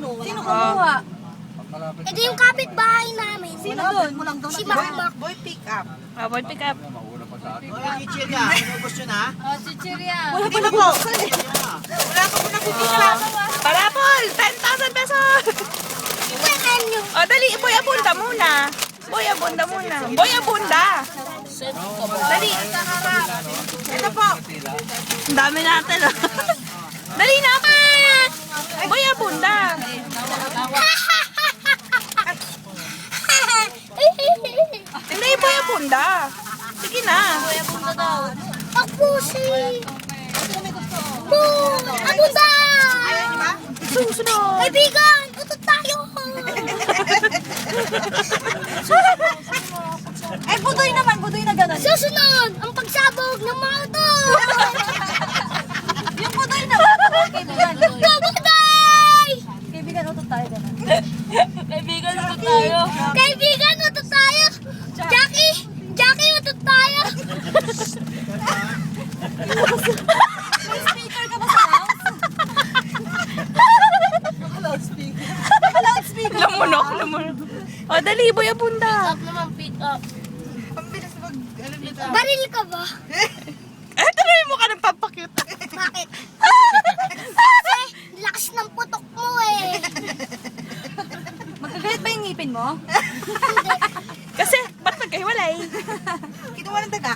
Sino kumuha? Ito yung kapitbahay namin. Sino doon? Si Makmak. Boy, pick up. Boy, pick up. Chichirya, inubos yun ha? Wala pa na po. Wala ka po nakikita. Parapol! 10,000 pesos! O, dali. Boy, abunda muna. Boy, abunda muna. Boy, abunda. Dali. Ito po. Ang dami natin. Oh. Dali na. Boy, abunda. Hindi, boy, abunda. Sige na. Papusi! Boom! Abunda! Susunod. Kaibigan! Utot tayo! Eh, budoy naman. Budoy na gano'n. Susunod! Ang pagsabog ng mga ito! Yung budoy naman. Kaibigan. Kabuday! Kaibigan, utot tayo gano'n. Kaibigan, ito tayo. Kaibigan, utot tayo! Jackie! Jackie, utot tayo! Speaker ka ba sa house? Loudspeaker. Lumunok, lumunok. O, dali, boy, abunda. Ang bilis mag, alam niyo to. Baril ka ba? Eh, tuloy mo ka ng pampakute. Bakit? Kasi lakas ng putok mo eh. Magkagalit ba yung ngipin mo? Kasi, ba't magkahiwalay? Kinuha ng daga.